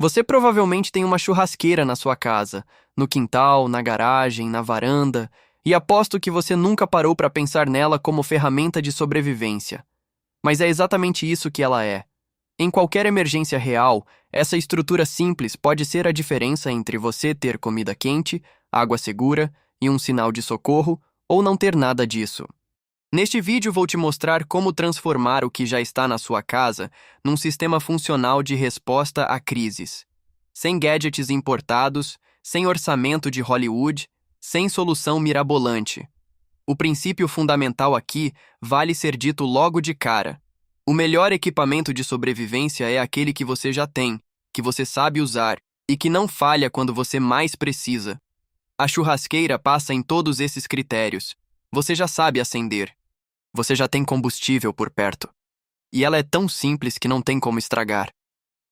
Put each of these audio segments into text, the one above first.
Você provavelmente tem uma churrasqueira na sua casa, no quintal, na garagem, na varanda, e aposto que você nunca parou para pensar nela como ferramenta de sobrevivência. Mas é exatamente isso que ela é. Em qualquer emergência real, essa estrutura simples pode ser a diferença entre você ter comida quente, água segura e um sinal de socorro, ou não ter nada disso. Neste vídeo vou te mostrar como transformar o que já está na sua casa num sistema funcional de resposta a crises. Sem gadgets importados, sem orçamento de Hollywood, sem solução mirabolante. O princípio fundamental aqui vale ser dito logo de cara. O melhor equipamento de sobrevivência é aquele que você já tem, que você sabe usar e que não falha quando você mais precisa. A churrasqueira passa em todos esses critérios. Você já sabe acender. Você já tem combustível por perto. E ela é tão simples que não tem como estragar.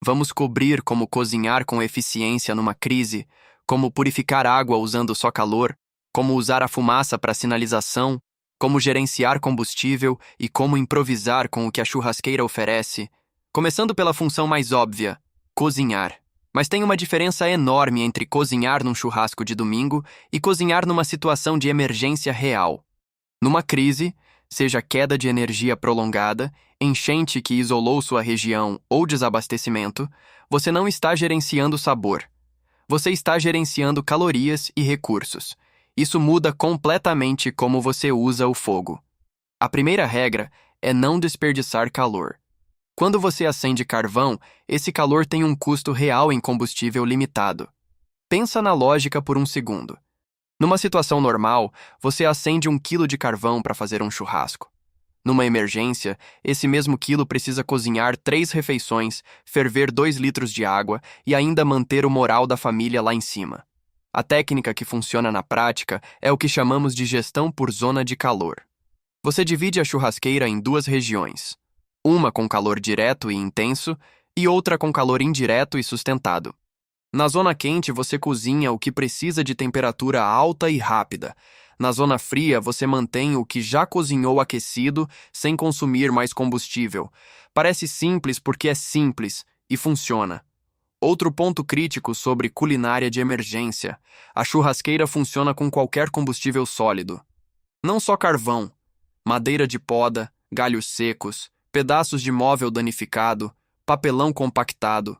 Vamos cobrir como cozinhar com eficiência numa crise, como purificar água usando só calor, como usar a fumaça para sinalização, como gerenciar combustível e como improvisar com o que a churrasqueira oferece. Começando pela função mais óbvia, cozinhar. Mas tem uma diferença enorme entre cozinhar num churrasco de domingo e cozinhar numa situação de emergência real. Numa crise, seja queda de energia prolongada, enchente que isolou sua região ou desabastecimento, você não está gerenciando sabor. Você está gerenciando calorias e recursos. Isso muda completamente como você usa o fogo. A primeira regra é não desperdiçar calor. Quando você acende carvão, esse calor tem um custo real em combustível limitado. Pensa na lógica por um segundo. Numa situação normal, você acende 1 quilo de carvão para fazer um churrasco. Numa emergência, esse mesmo quilo precisa cozinhar 3 refeições, ferver 2 litros de água e ainda manter o moral da família lá em cima. A técnica que funciona na prática é o que chamamos de gestão por zona de calor. Você divide a churrasqueira em 2 regiões. Uma com calor direto e intenso e outra com calor indireto e sustentado. Na zona quente, você cozinha o que precisa de temperatura alta e rápida. Na zona fria, você mantém o que já cozinhou aquecido sem consumir mais combustível. Parece simples porque é simples e funciona. Outro ponto crítico sobre culinária de emergência. A churrasqueira funciona com qualquer combustível sólido. Não só carvão, madeira de poda, galhos secos, pedaços de móvel danificado, papelão compactado.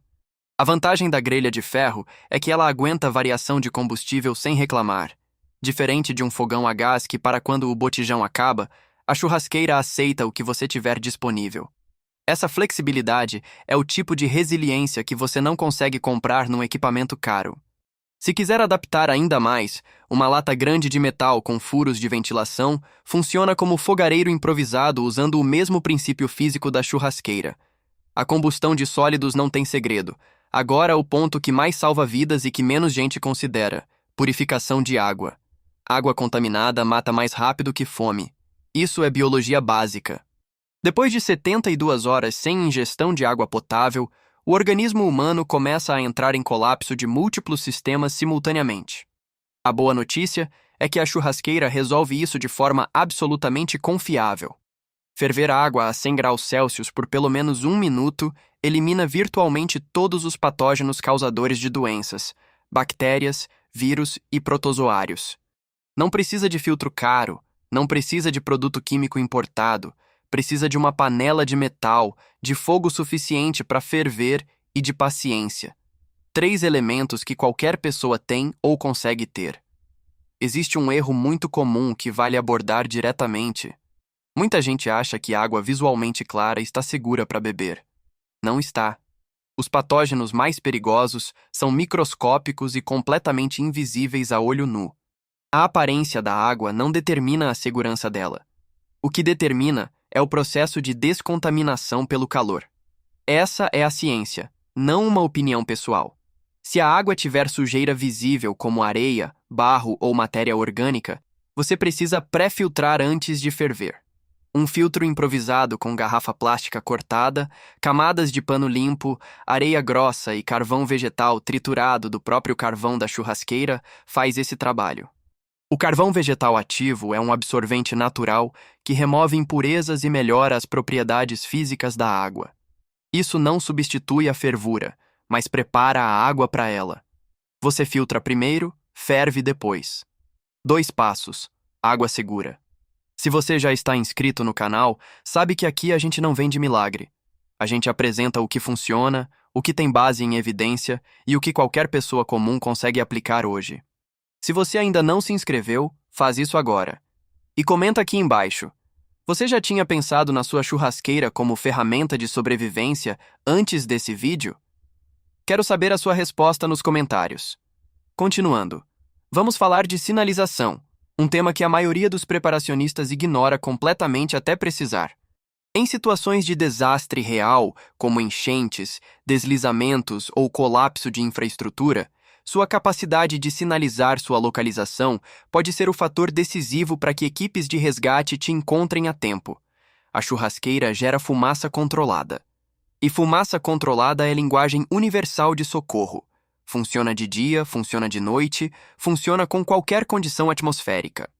A vantagem da grelha de ferro é que ela aguenta variação de combustível sem reclamar. Diferente de um fogão a gás que, para quando o botijão acaba, a churrasqueira aceita o que você tiver disponível. Essa flexibilidade é o tipo de resiliência que você não consegue comprar num equipamento caro. Se quiser adaptar ainda mais, uma lata grande de metal com furos de ventilação funciona como fogareiro improvisado usando o mesmo princípio físico da churrasqueira. A combustão de sólidos não tem segredo. Agora o ponto que mais salva vidas e que menos gente considera: purificação de água. Água contaminada mata mais rápido que fome. Isso é biologia básica. Depois de 72 horas sem ingestão de água potável, o organismo humano começa a entrar em colapso de múltiplos sistemas simultaneamente. A boa notícia é que a churrasqueira resolve isso de forma absolutamente confiável. Ferver a água a 100 graus Celsius por pelo menos 1 minuto elimina virtualmente todos os patógenos causadores de doenças, bactérias, vírus e protozoários. Não precisa de filtro caro, não precisa de produto químico importado, precisa de uma panela de metal, de fogo suficiente para ferver e de paciência. 3 elementos que qualquer pessoa tem ou consegue ter. Existe um erro muito comum que vale abordar diretamente. Muita gente acha que água visualmente clara está segura para beber. Não está. Os patógenos mais perigosos são microscópicos e completamente invisíveis a olho nu. A aparência da água não determina a segurança dela. O que determina é o processo de descontaminação pelo calor. Essa é a ciência, não uma opinião pessoal. Se a água tiver sujeira visível como areia, barro ou matéria orgânica, você precisa pré-filtrar antes de ferver. Um filtro improvisado com garrafa plástica cortada, camadas de pano limpo, areia grossa e carvão vegetal triturado do próprio carvão da churrasqueira faz esse trabalho. O carvão vegetal ativo é um absorvente natural que remove impurezas e melhora as propriedades físicas da água. Isso não substitui a fervura, mas prepara a água para ela. Você filtra primeiro, ferve depois. 2 passos. Água segura. Se você já está inscrito no canal, sabe que aqui a gente não vende milagre. A gente apresenta o que funciona, o que tem base em evidência e o que qualquer pessoa comum consegue aplicar hoje. Se você ainda não se inscreveu, faz isso agora. E comenta aqui embaixo. Você já tinha pensado na sua churrasqueira como ferramenta de sobrevivência antes desse vídeo? Quero saber a sua resposta nos comentários. Continuando, vamos falar de sinalização, um tema que a maioria dos preparacionistas ignora completamente até precisar. Em situações de desastre real, como enchentes, deslizamentos ou colapso de infraestrutura, sua capacidade de sinalizar sua localização pode ser o fator decisivo para que equipes de resgate te encontrem a tempo. A churrasqueira gera fumaça controlada. E fumaça controlada é linguagem universal de socorro. Funciona de dia, funciona de noite, funciona com qualquer condição atmosférica.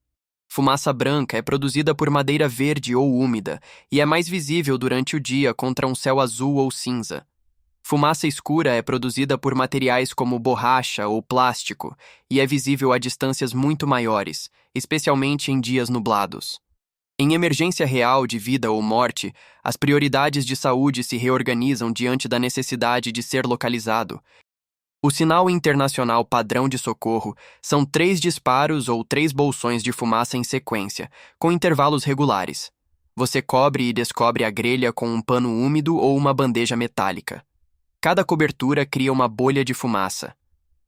Fumaça branca é produzida por madeira verde ou úmida e é mais visível durante o dia contra um céu azul ou cinza. Fumaça escura é produzida por materiais como borracha ou plástico e é visível a distâncias muito maiores, especialmente em dias nublados. Em emergência real de vida ou morte, as prioridades de saúde se reorganizam diante da necessidade de ser localizado. O sinal internacional padrão de socorro são 3 disparos ou 3 bolsões de fumaça em sequência, com intervalos regulares. Você cobre e descobre a grelha com um pano úmido ou uma bandeja metálica. Cada cobertura cria uma bolha de fumaça.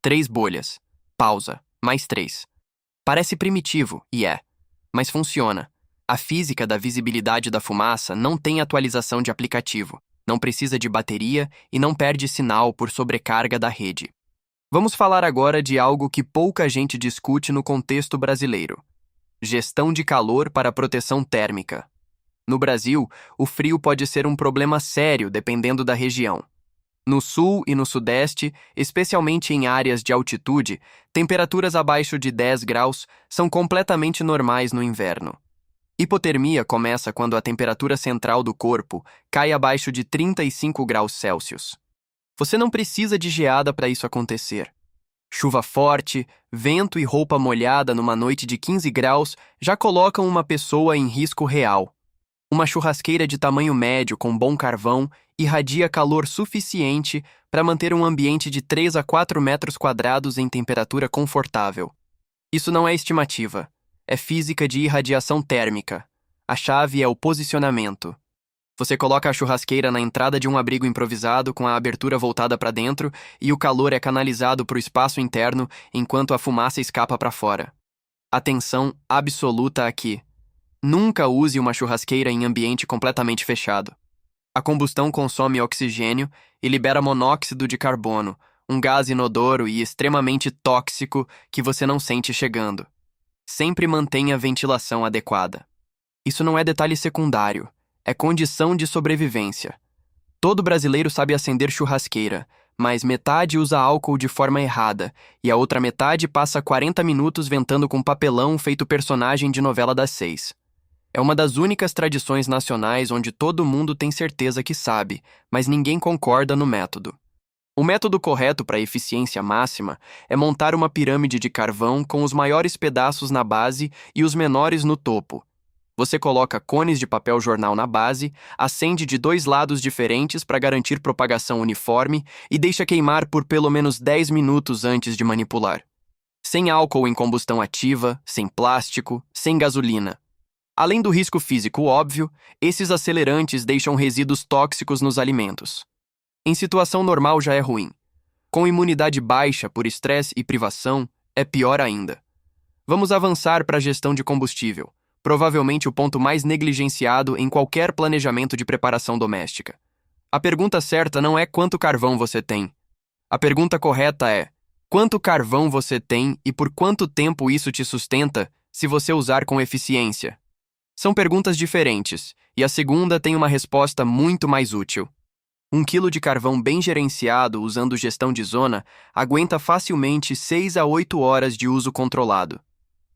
3 bolhas. Pausa. Mais 3. Parece primitivo, e é. Mas funciona. A física da visibilidade da fumaça não tem atualização de aplicativo. Não precisa de bateria e não perde sinal por sobrecarga da rede. Vamos falar agora de algo que pouca gente discute no contexto brasileiro: gestão de calor para proteção térmica. No Brasil, o frio pode ser um problema sério dependendo da região. No sul e no sudeste, especialmente em áreas de altitude, temperaturas abaixo de 10 graus são completamente normais no inverno. Hipotermia começa quando a temperatura central do corpo cai abaixo de 35 graus Celsius. Você não precisa de geada para isso acontecer. Chuva forte, vento e roupa molhada numa noite de 15 graus já colocam uma pessoa em risco real. Uma churrasqueira de tamanho médio com bom carvão irradia calor suficiente para manter um ambiente de 3 a 4 metros quadrados em temperatura confortável. Isso não é estimativa. É física de irradiação térmica. A chave é o posicionamento. Você coloca a churrasqueira na entrada de um abrigo improvisado com a abertura voltada para dentro e o calor é canalizado para o espaço interno enquanto a fumaça escapa para fora. Atenção absoluta aqui. Nunca use uma churrasqueira em ambiente completamente fechado. A combustão consome oxigênio e libera monóxido de carbono, um gás inodoro e extremamente tóxico que você não sente chegando. Sempre mantenha a ventilação adequada. Isso não é detalhe secundário, é condição de sobrevivência. Todo brasileiro sabe acender churrasqueira, mas metade usa álcool de forma errada e a outra metade passa 40 minutos ventando com papelão feito personagem de novela das 6. É uma das únicas tradições nacionais onde todo mundo tem certeza que sabe, mas ninguém concorda no método. O método correto para eficiência máxima é montar uma pirâmide de carvão com os maiores pedaços na base e os menores no topo. Você coloca cones de papel jornal na base, acende de 2 lados diferentes para garantir propagação uniforme e deixa queimar por pelo menos 10 minutos antes de manipular. Sem álcool em combustão ativa, sem plástico, sem gasolina. Além do risco físico óbvio, esses acelerantes deixam resíduos tóxicos nos alimentos. Em situação normal já é ruim. Com imunidade baixa por estresse e privação, é pior ainda. Vamos avançar para a gestão de combustível, provavelmente o ponto mais negligenciado em qualquer planejamento de preparação doméstica. A pergunta certa não é quanto carvão você tem. A pergunta correta é: quanto carvão você tem e por quanto tempo isso te sustenta se você usar com eficiência? São perguntas diferentes, e a segunda tem uma resposta muito mais útil. 1 quilo de carvão bem gerenciado usando gestão de zona aguenta facilmente 6 a 8 horas de uso controlado.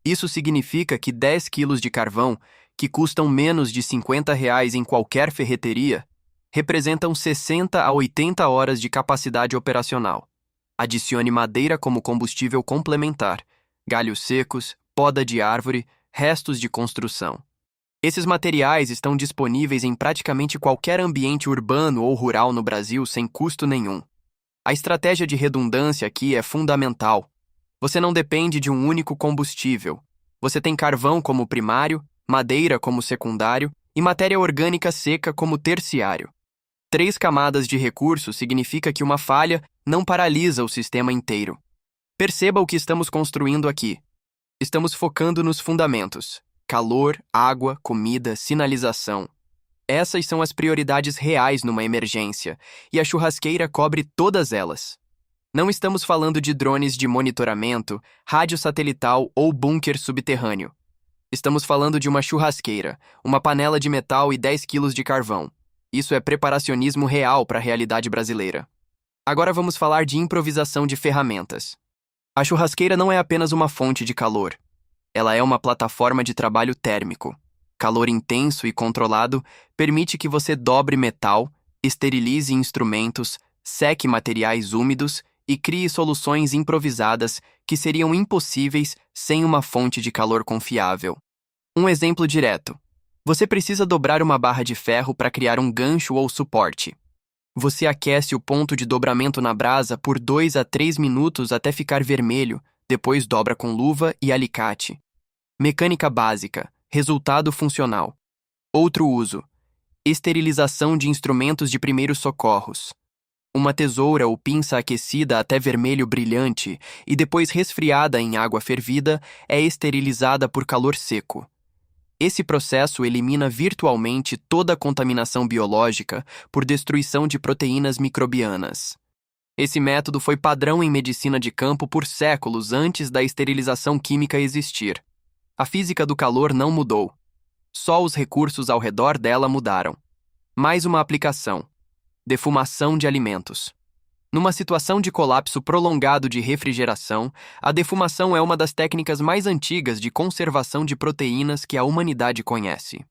Isso significa que 10 quilos de carvão, que custam menos de R$ 50 em qualquer ferreteria, representam 60 a 80 horas de capacidade operacional. Adicione madeira como combustível complementar, galhos secos, poda de árvore, restos de construção. Esses materiais estão disponíveis em praticamente qualquer ambiente urbano ou rural no Brasil sem custo nenhum. A estratégia de redundância aqui é fundamental. Você não depende de um único combustível. Você tem carvão como primário, madeira como secundário e matéria orgânica seca como terciário. 3 camadas de recursos significa que uma falha não paralisa o sistema inteiro. Perceba o que estamos construindo aqui. Estamos focando nos fundamentos: calor, água, comida, sinalização. Essas são as prioridades reais numa emergência, e a churrasqueira cobre todas elas. Não estamos falando de drones de monitoramento, rádio satelital ou bunker subterrâneo. Estamos falando de uma churrasqueira, uma panela de metal e 10 quilos de carvão. Isso é preparacionismo real para a realidade brasileira. Agora vamos falar de improvisação de ferramentas. A churrasqueira não é apenas uma fonte de calor. Ela é uma plataforma de trabalho térmico. Calor intenso e controlado permite que você dobre metal, esterilize instrumentos, seque materiais úmidos e crie soluções improvisadas que seriam impossíveis sem uma fonte de calor confiável. Um exemplo direto. Você precisa dobrar uma barra de ferro para criar um gancho ou suporte. Você aquece o ponto de dobramento na brasa por 2 a 3 minutos até ficar vermelho, depois dobra com luva e alicate. Mecânica básica. Resultado funcional. Outro uso: esterilização de instrumentos de primeiros socorros. Uma tesoura ou pinça aquecida até vermelho brilhante e depois resfriada em água fervida é esterilizada por calor seco. Esse processo elimina virtualmente toda a contaminação biológica por destruição de proteínas microbianas. Esse método foi padrão em medicina de campo por séculos antes da esterilização química existir. A física do calor não mudou. Só os recursos ao redor dela mudaram. Mais uma aplicação: defumação de alimentos. Numa situação de colapso prolongado de refrigeração, a defumação é uma das técnicas mais antigas de conservação de proteínas que a humanidade conhece.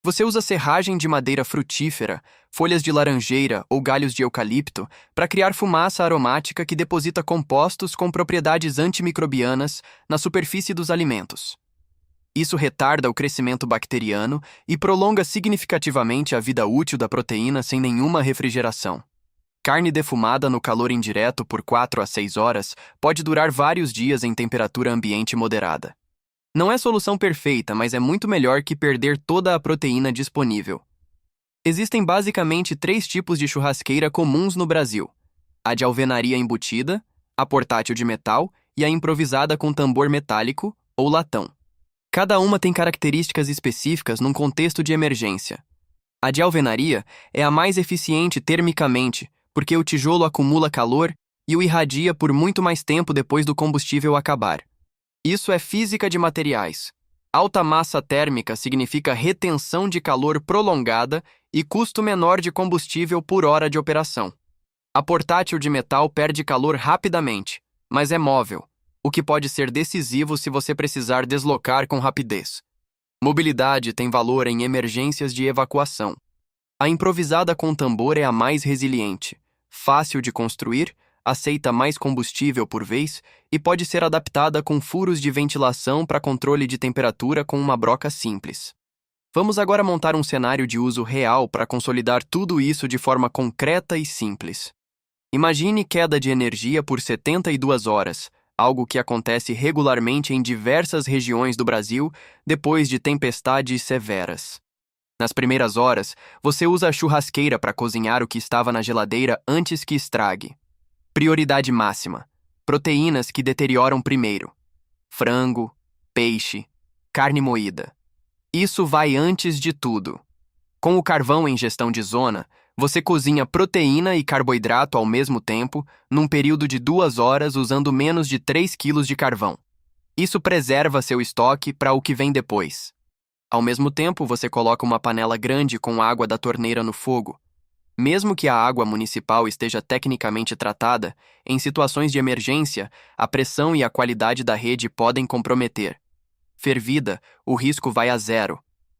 Você usa serragem de madeira frutífera, folhas de laranjeira ou galhos de eucalipto para criar fumaça aromática que deposita compostos com propriedades antimicrobianas na superfície dos alimentos. Isso retarda o crescimento bacteriano e prolonga significativamente a vida útil da proteína sem nenhuma refrigeração. Carne defumada no calor indireto por 4 a 6 horas pode durar vários dias em temperatura ambiente moderada. Não é solução perfeita, mas é muito melhor que perder toda a proteína disponível. Existem basicamente 3 tipos de churrasqueira comuns no Brasil: a de alvenaria embutida, a portátil de metal e a improvisada com tambor metálico ou latão. Cada uma tem características específicas num contexto de emergência. A de alvenaria é a mais eficiente termicamente, porque o tijolo acumula calor e o irradia por muito mais tempo depois do combustível acabar. Isso é física de materiais. Alta massa térmica significa retenção de calor prolongada e custo menor de combustível por hora de operação. A portátil de metal perde calor rapidamente, mas é móvel, o que pode ser decisivo se você precisar deslocar com rapidez. Mobilidade tem valor em emergências de evacuação. A improvisada com tambor é a mais resiliente, fácil de construir, aceita mais combustível por vez e pode ser adaptada com furos de ventilação para controle de temperatura com uma broca simples. Vamos agora montar um cenário de uso real para consolidar tudo isso de forma concreta e simples. Imagine queda de energia por 72 horas, algo que acontece regularmente em diversas regiões do Brasil depois de tempestades severas. Nas primeiras horas, você usa a churrasqueira para cozinhar o que estava na geladeira antes que estrague. Prioridade máxima: proteínas que deterioram primeiro. Frango, peixe, carne moída. Isso vai antes de tudo. Com o carvão em gestão de zona, você cozinha proteína e carboidrato ao mesmo tempo, num período de 2 horas usando menos de 3 quilos de carvão. Isso preserva seu estoque para o que vem depois. Ao mesmo tempo, você coloca uma panela grande com água da torneira no fogo. Mesmo que a água municipal esteja tecnicamente tratada, em situações de emergência, a pressão e a qualidade da rede podem comprometer. Fervida, o risco vai a zero.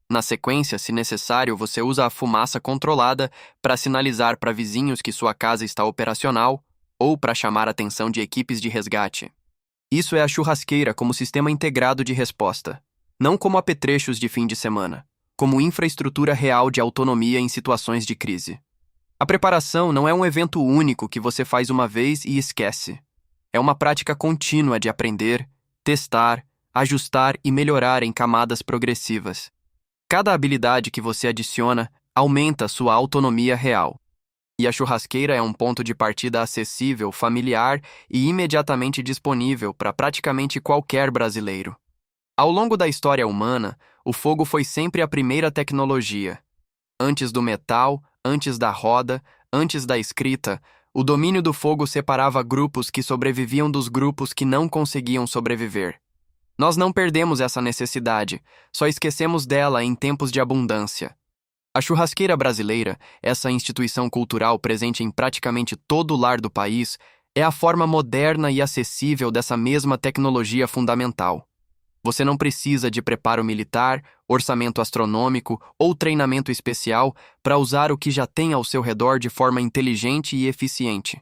Na sequência, se necessário, você usa a fumaça controlada para sinalizar para vizinhos que sua casa está operacional ou para chamar a atenção de equipes de resgate. Isso é a churrasqueira como sistema integrado de resposta, não como apetrechos de fim de semana, como infraestrutura real de autonomia em situações de crise. A preparação não é um evento único que você faz uma vez e esquece. É uma prática contínua de aprender, testar, ajustar e melhorar em camadas progressivas. Cada habilidade que você adiciona aumenta sua autonomia real. E a churrasqueira é um ponto de partida acessível, familiar e imediatamente disponível para praticamente qualquer brasileiro. Ao longo da história humana, o fogo foi sempre a primeira tecnologia. Antes do metal, antes da roda, antes da escrita, o domínio do fogo separava grupos que sobreviviam dos grupos que não conseguiam sobreviver. Nós não perdemos essa necessidade, só esquecemos dela em tempos de abundância. A churrasqueira brasileira, essa instituição cultural presente em praticamente todo o lar do país, é a forma moderna e acessível dessa mesma tecnologia fundamental. Você não precisa de preparo militar, orçamento astronômico ou treinamento especial para usar o que já tem ao seu redor de forma inteligente e eficiente.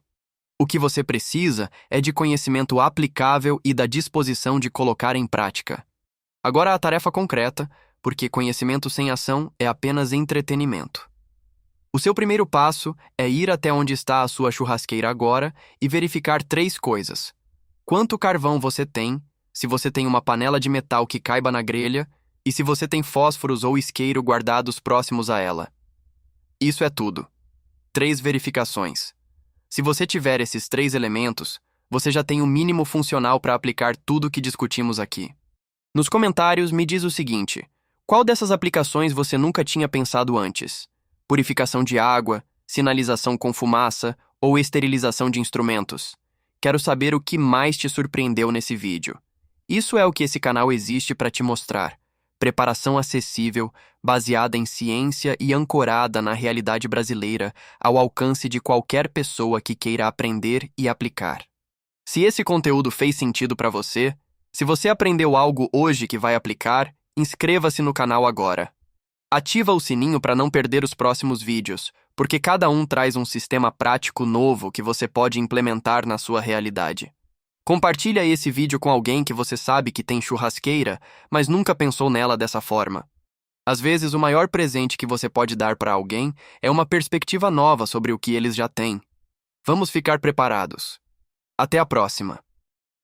O que você precisa é de conhecimento aplicável e da disposição de colocar em prática. Agora a tarefa concreta, porque conhecimento sem ação é apenas entretenimento. O seu primeiro passo é ir até onde está a sua churrasqueira agora e verificar 3 coisas. Quanto carvão você tem, se você tem uma panela de metal que caiba na grelha e se você tem fósforos ou isqueiro guardados próximos a ela. Isso é tudo. 3 verificações. Se você tiver esses 3 elementos, você já tem o mínimo funcional para aplicar tudo o que discutimos aqui. Nos comentários, me diz o seguinte: qual dessas aplicações você nunca tinha pensado antes? Purificação de água, sinalização com fumaça ou esterilização de instrumentos? Quero saber o que mais te surpreendeu nesse vídeo. Isso é o que esse canal existe para te mostrar. Preparação acessível, baseada em ciência e ancorada na realidade brasileira, ao alcance de qualquer pessoa que queira aprender e aplicar. Se esse conteúdo fez sentido para você, se você aprendeu algo hoje que vai aplicar, inscreva-se no canal agora. Ativa o sininho para não perder os próximos vídeos, porque cada um traz um sistema prático novo que você pode implementar na sua realidade. Compartilha esse vídeo com alguém que você sabe que tem churrasqueira, mas nunca pensou nela dessa forma. Às vezes, o maior presente que você pode dar para alguém é uma perspectiva nova sobre o que eles já têm. Vamos ficar preparados. Até a próxima!